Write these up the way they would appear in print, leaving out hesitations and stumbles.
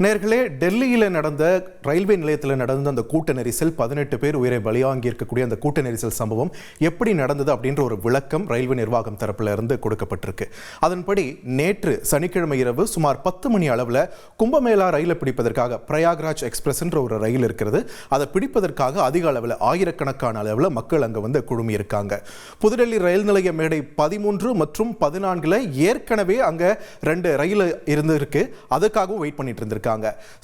நேர்களே, டெல்லியில் நடந்த ரயில்வே நிலையத்தில் நடந்த அந்த கூட்ட நெரிசல் 18 பேர் உயிரை பலியாங்கி இருக்கக்கூடிய அந்த கூட்ட நெரிசல் சம்பவம் எப்படி நடந்தது அப்படின்ற ஒரு விளக்கம் ரயில்வே நிர்வாகம் தரப்புல இருந்து கொடுக்கப்பட்டிருக்கு. அதன்படி நேற்று சனிக்கிழமை இரவு சுமார் 10 மணி அளவில் கும்பமேளா ரயிலை பிடிப்பதற்காக பிரயாக்ராஜ் எக்ஸ்பிரஸ் என்ற ஒரு ரயில் இருக்கிறது. அதை பிடிப்பதற்காக அதிக அளவில் ஆயிரக்கணக்கான அளவில் மக்கள் அங்கே குழுமி இருக்காங்க. புதுடெல்லி ரயில் நிலைய மேடை 13 மற்றும் 14 ஏற்கனவே அங்கே 2 ரயில் இருக்கு. அதுக்காகவும் வெயிட் பண்ணிட்டு இருந்திருக்காங்க.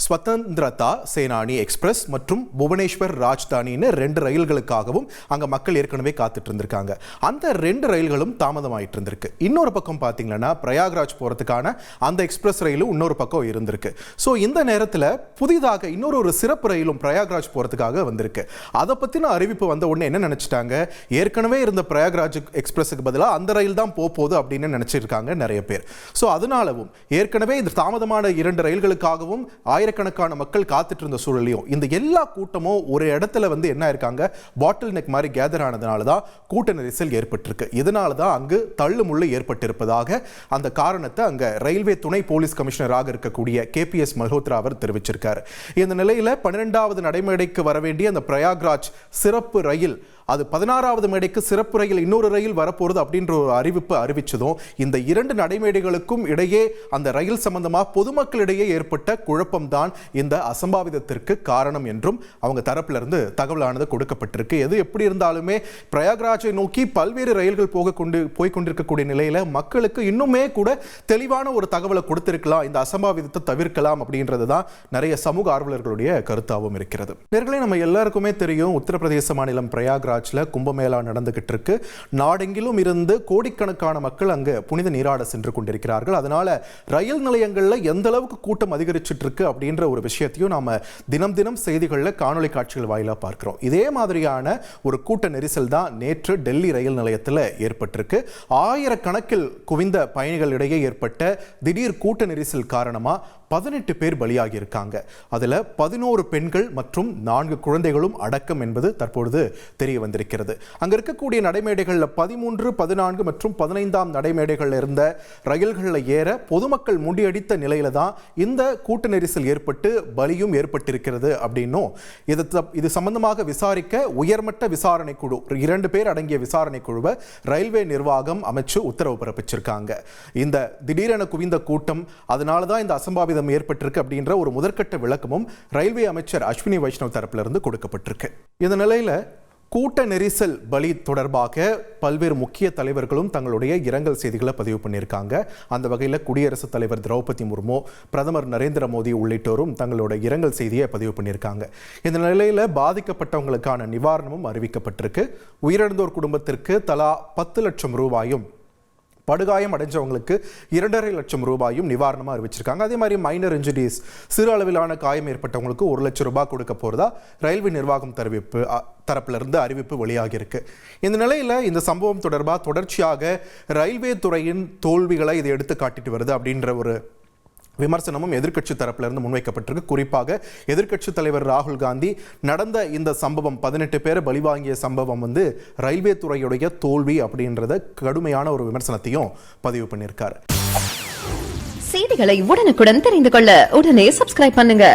ஸ்வதந்திரதா சேனானி எக்ஸ்பிரஸ் மற்றும் புவனேஸ்வர் ராஜ்தானின்னு 2 ரயில்களுக்காகவும் அங்க மக்கள் ஏற்கனவே காத்துட்டு இருந்திருக்காங்க. அந்த 2 ரயில்களும் தாமதமாயிட்டு இருந்திருக்கு. இன்னொரு பக்கம் பாத்தீங்கன்னா பிரயாக்ராஜ் போறதுக்கான அந்த எக்ஸ்பிரஸ் ரயிலும் இன்னொரு பக்கம் இருந்திருக்கு. ஸோ இந்த நேரத்தில் புதிதாக இன்னொரு சிறப்பு ரயிலும் பிரயாக்ராஜ் போறதுக்காக வந்திருக்கு. அதை பத்தின அறிவிப்பு வந்த உடனே என்ன நினைச்சிட்டாங்க, ஏற்கனவே இருந்த பிரயாக்ராஜ் எக்ஸ்பிரஸுக்கு பதிலாக அந்த ரயில் தான் போகுது அப்படின்னு நினைச்சிருக்காங்க நிறைய பேர். ஸோ அதனாலவும் ஏற்கனவே இந்த தாமதமான 2 ரயில்களுக்காகவும் ஆயிரக்கணக்கான மக்கள் காத்துட்டு இருந்த சூழலையும் இந்த எல்லா கூட்டமும் ஒரு இடத்துல என்ன இருக்காங்க, பாட்டில் நெக் மாதிரி கேதர் ஆனதுனால தான் கூட்ட நெரிசல் ஏற்பட்டிருக்கு. இதனால தான் அங்கு தள்ளுமுள்ளு ஏற்பட்டிருப்பதாக அந்த காரணத்தை அங்க ரயில்வே துணை போலீஸ் கமிஷனராக இருக்கக்கூடிய KPS மல்ஹோத்ரா அவர் தெரிவிச்சிருக்காரு. இந்த நிலையில 12வது நடைமேடைக்கு வர வேண்டிய அந்த பிரயாக்ராஜ் சிறப்பு ரயில் அது 16வது மேடைக்கு சிறப்பு ரயில் இன்னொரு ரயில் வரப்போறது அப்படின்ற ஒரு அறிவிப்பு அறிவிச்சதும் இந்த 2 நடைமேடைகளுக்கும் இடையே அந்த ரயில் சம்பந்தமா பொதுமக்களிடையே ஏற்பட்ட குழப்பம்தான் இந்த அசம்பாவிதத்திற்கு காரணம் என்றும் அவங்க தரப்புல இருந்து தகவலானது கொடுக்கப்பட்டிருக்கு. எது எப்படி இருந்தாலுமே பிரயாக்ராஜை நோக்கி பல்வேறு ரயில்கள் போய் கொண்டிருக்கக்கூடிய நிலையில மக்களுக்கு இன்னுமே கூட தெளிவான ஒரு தகவலை கொடுத்திருக்கலாம், இந்த அசம்பாவிதத்தை தவிர்க்கலாம் அப்படின்றது தான் நிறைய சமூக ஆர்வலர்களுடைய கருத்தாகவும் இருக்கிறது. நேர்களே, நம்ம எல்லாருக்குமே தெரியும், உத்தரப்பிரதேச மாநிலம் பிரயாக்ராஜ் கும்பமேளா நடந்துகிட்டு இருக்கு. நாடெங்கிலும் இருந்து கோடிக்கணக்கான மக்கள் அங்கு புனித நீராட சென்று கொண்டிருக்கிறார்கள். அதனால ரயில் நிலையங்கள்ல எந்த அளவுக்கு கூட்டம் அதிகரிச்சிட்டு இருக்கு அப்படின்ற ஒரு விஷயத்தையும் நாம தினம் செய்திகள்ல காணொலி காட்சிகள் வாயிலா பார்க்கிறோம். இதே மாதிரியான ஒரு கூட்ட நெரிசல் தான் நேற்று டெல்லி ரயில் நிலையத்தில் ஏற்பட்டிருக்கு. ஆயிரக்கணக்கில் குவிந்த பயணிகளிடையே ஏற்பட்ட திடீர் கூட்ட நெரிசல் காரணமா 18 பேர் பலியாகி இருக்காங்க. அதுல 11 பெண்கள் மற்றும் 4 குழந்தைகளும் அடக்கம் என்பது தற்பொழுது தெரிய வந்திருக்கிறது. அங்க இருக்கக்கூடிய நடைமேடைகள்ல 13, 14 மற்றும் 15ஆம் நடைமேடைகள்ல இருந்த ரயில்களில் ஏற பொதுமக்கள் முண்டியடித்த நிலையில தான் இந்த கூட்ட நெரிசல் ஏற்பட்டு பலியும் ஏற்பட்டிருக்கிறது அப்படின்னும் இது சம்பந்தமாக விசாரிக்க உயர்மட்ட விசாரணை குழு 2 பேர் அடங்கிய விசாரணை குழுவை ரயில்வே நிர்வாகம் அமைச்சு உத்தரவு பிறப்பிச்சிருக்காங்க. இந்த திடீரென குவிந்த கூட்டம் அதனாலதான் இந்த அசம்பாவிதம் ஏற்பட்டிருக்கு அப்படின்ற ஒரு முதற்கட்ட விளக்கமும் ரயில்வே அமைச்சர் அஸ்வினி வைஷ்ணவ் தரப்பிலிருந்து கொடுக்கப்பட்டிருக்கு. இந்த நிலையில கூட்ட நெரிசல் பலி தொடர்பாக பல்வேறு முக்கிய தலைவர்களும் தங்களுடைய இரங்கல் செய்திகளை பதிவு பண்ணியிருக்காங்க. அந்த வகையில் குடியரசுத் தலைவர் திரௌபதி முர்மு, பிரதமர் நரேந்திர மோடி உள்ளிட்டோரும் தங்களுடைய இரங்கல் செய்தியை பதிவு பண்ணியிருக்காங்க. இந்த நிலையில் பாதிக்கப்பட்டவங்களுக்கான நிவாரணமும் அறிவிக்கப்பட்டிருக்கு. உயிரிழந்தோர் குடும்பத்திற்கு தலா 10 லட்சம் ரூபாயும், படுகாயம் அடைஞ்சவங்களுக்கு 2.5 லட்சம் ரூபாயும் நிவாரணமாக அறிவிச்சிருக்காங்க. அதே மாதிரி மைனர் இன்ஜுரிஸ், சிறு அளவிலான காயம் ஏற்பட்டவங்களுக்கு 1 லட்சம் ரூபாய் கொடுக்க போறதா ரயில்வே நிர்வாகம் தரப்பிலிருந்து அறிவிப்பு வெளியாகி இருக்கு. இந்த நிலையில் இந்த சம்பவம் தொடர்பாக தொடர்ச்சியாக ரயில்வே துறையின் தோல்விகளை இதை எடுத்து காட்டிட்டு வருது அப்படின்ற ஒரு விமர்சனமும் எதிர்க்கட்சி தரப்பிலிருந்து முன்வைக்கப்பட்டிருக்கு. குறிப்பாக எதிர்க்கட்சி தலைவர் ராகுல் காந்தி நடந்த இந்த சம்பவம் 18 பேரை பலிவாங்கிய சம்பவம் ரயில்வே துறையுடைய தோல்வி அப்படின்றத கடுமையான ஒரு விமர்சனத்தையும் பதிவு பண்ணியிருக்காரு. செய்திகளை உடனுக்குடன் தெரிந்து கொள்ள உடனே சப்ஸ்கிரைப் பண்ணுங்க.